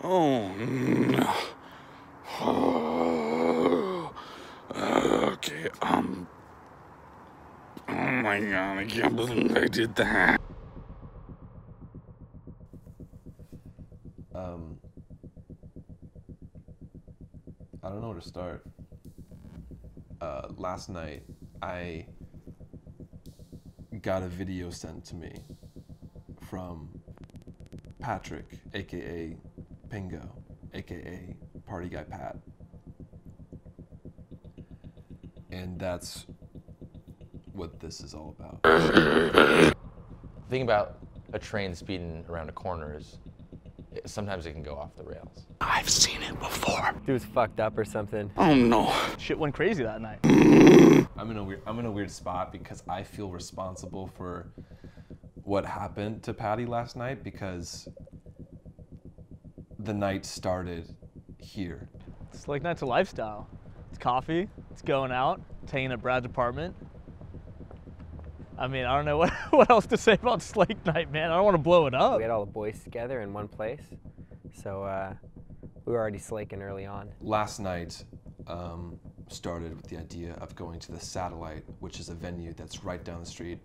Oh, no. Okay, oh my God, I can't believe I did that. I don't know where to start. Last night, I got a video sent to me from Patrick, aka Pingo, aka Party Guy Pat. And that's what this is all about. The thing about a train speeding around a corner is sometimes it can go off the rails. I've seen it before. Dude was fucked up or something. Oh no. Shit went crazy that night. I'm in a weird spot because I feel responsible for what happened to Patty last night because the night started here. It's like night's a lifestyle. It's coffee, it's going out, it's hanging at Brad's apartment. I mean, I don't know what else to say about Slake Night, man. I don't want to blow it up. We had all the boys together in one place, so we were already slaking early on. Last night started with the idea of going to the Satellite, which is a venue that's right down the street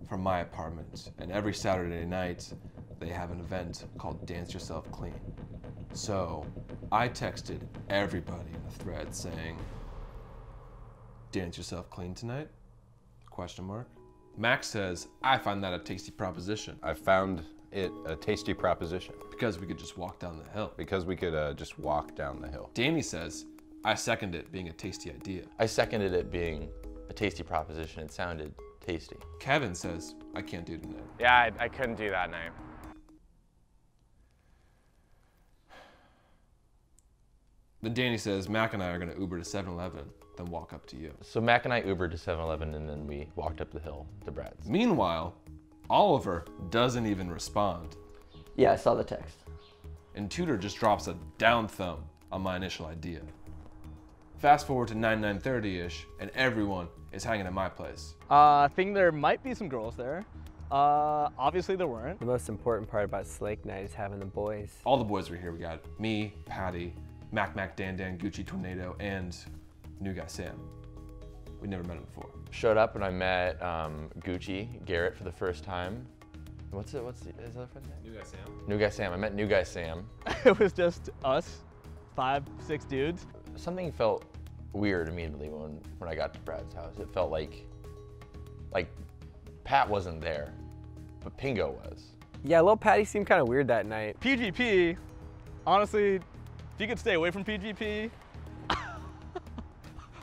from my apartment. And every Saturday night, they have an event called Dance Yourself Clean. So I texted everybody in the thread saying, "Dance yourself clean tonight?" Question mark. Max says, "I find that a tasty proposition." I found it a tasty proposition. Because we could just walk down the hill. Because we could just walk down the hill. Danny says, "I second it being a tasty idea." I seconded it being a tasty proposition. It sounded tasty. Kevin says, "I can't do tonight." Yeah, I couldn't do that night. Then Danny says, "Mac and I are gonna Uber to 7-Eleven, then walk up to you." So Mac and I Ubered to 7-Eleven and then we walked up the hill to Brad's. Meanwhile, Oliver doesn't even respond. Yeah, I saw the text. And Tudor just drops a down thumb on my initial idea. Fast forward to 9:30-ish, and everyone is hanging at my place. I think there might be some girls there. Obviously there weren't. The most important part about Slake Night is having the boys. All the boys were here. We got me, Patty, Mac, Dan, Gucci, Tornado, and new guy Sam. We'd never met him before. Showed up and I met Gucci, Garrett for the first time. Is that friend's name? New guy Sam? New guy Sam. I met new guy Sam. It was just us, 5, 6 dudes. Something felt weird immediately when I got to Brad's house. It felt like Pat wasn't there, but Pingo was. Yeah, little Patty seemed kind of weird that night. PGP, honestly, if you could stay away from PGP,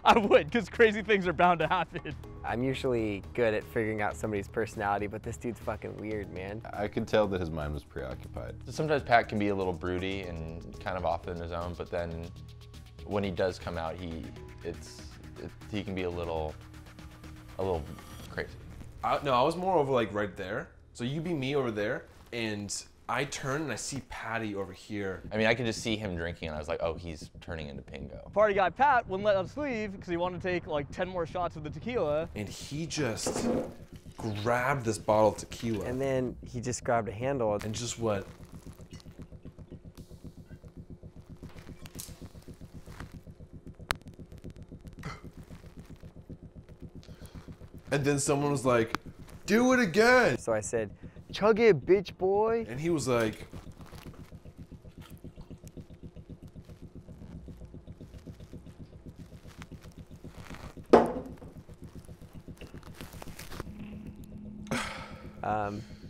I would, because crazy things are bound to happen. I'm usually good at figuring out somebody's personality, but this dude's fucking weird, man. I could tell that his mind was preoccupied. Sometimes Pat can be a little broody and kind of off in his own, but then when he does come out, he can be a little crazy. No, I was more over like right there. So you be me over there, and I turn and I see Patty over here. I mean, I could just see him drinking, and I was like, oh, he's turning into Pingo. Party guy Pat wouldn't let us leave because he wanted to take like 10 more shots of the tequila. And he just grabbed this bottle of tequila. And then he just grabbed a handle. And just went. And then someone was like, "Do it again." So I said, "Chug it, bitch boy." And he was like,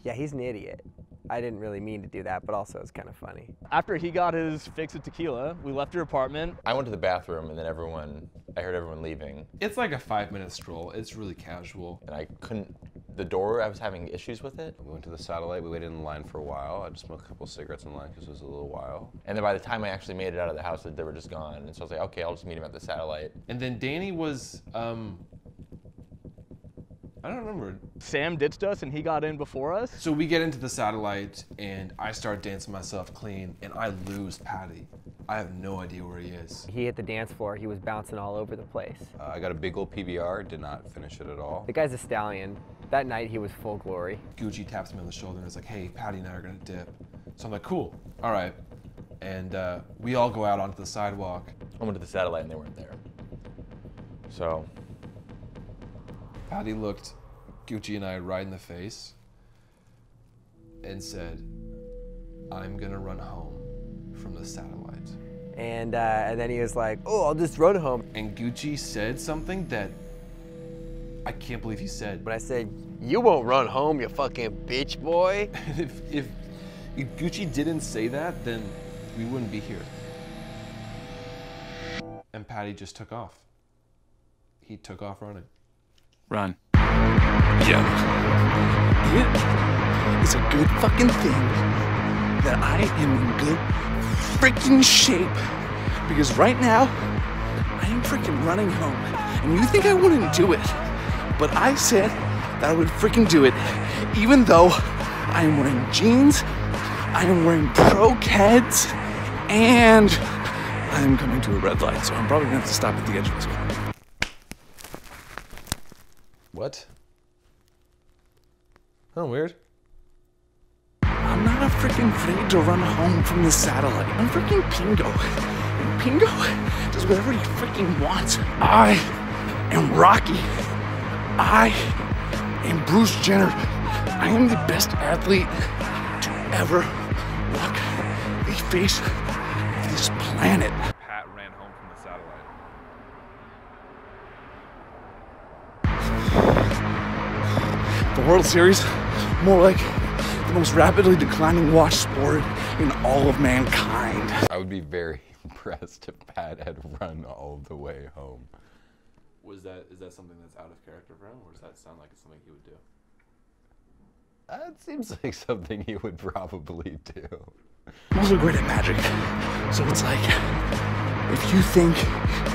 Yeah, he's an idiot. I didn't really mean to do that, but also it's kind of funny. After he got his fix of tequila, we left your apartment. I went to the bathroom, and then I heard everyone leaving. it's like a 5-minute stroll. It's really casual. And I couldn't, the door, I was having issues with it. We went to the Satellite, we waited in line for a while. I just smoked a couple cigarettes in line because it was a little while. And then by the time I actually made it out of the house, they were just gone. And so I was like, okay, I'll just meet him at the Satellite. And then Danny was, I don't remember. Sam ditched us and he got in before us. So we get into the Satellite, and I start dancing myself clean, and I lose Patty. I have no idea where he is. He hit the dance floor. He was bouncing all over the place. I got a big old PBR, did not finish it at all. The guy's a stallion. That night he was full glory. Gucci taps me on the shoulder and is like, "Hey, Patty and I are gonna dip." So I'm like, "Cool, all right." And we all go out onto the sidewalk. I went to the satellite and they weren't there. So Patty looked Gucci and I right in the face and said, I'm gonna run home from the satellite. And then he was like, oh, I'll just run home. And Gucci said something that I can't believe he said. But I said, you won't run home, you fucking bitch boy. if Gucci didn't say that, then we wouldn't be here. And Patty just took off. He took off running. Run. Yeah. It is a good fucking thing that I am in good freaking shape. Because right now, I am freaking running home. And you think I wouldn't do it. But I said that I would freaking do it. Even though I am wearing jeans, I am wearing pro Keds, and I am coming to a red light. So I'm probably gonna have to stop at the edge of this corner. What? Oh, weird. I'm not freaking afraid to run home from the satellite. I'm freaking Pingo. And Pingo does whatever he freaking wants. I am Rocky. I am Bruce Jenner. I am the best athlete to ever walk the face of this planet. Pat ran home from the satellite. The World Series, more like the most rapidly declining watch sport in all of mankind. I would be very impressed if Pat had run all the way home. Is that something that's out of character for him, or does that sound like it's something he would do? That seems like something he would probably do. I'm also great at magic. So it's like, if you think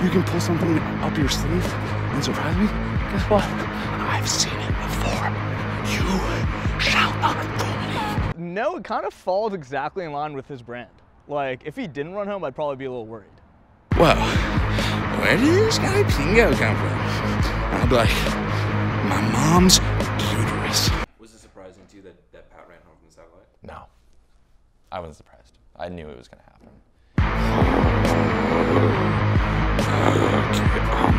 you can pull something up your sleeve and surprise me, guess what? I've seen it before. You shall not fool me. No, it kind of falls exactly in line with his brand. Like, if he didn't run home, I'd probably be a little worried. Whoa, where did this guy Pingo come from? I'll be like, my mom's uterus. Was it surprising to you that Pat ran home from the satellite? No, I wasn't surprised. I knew it was going to happen. Okay, oh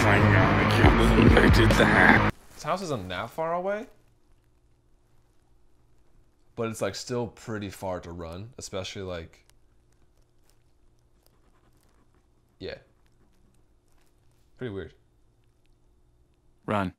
my god, I can't believe I did that. His house isn't that far away, but it's like still pretty far to run, especially like, yeah, pretty weird. Run.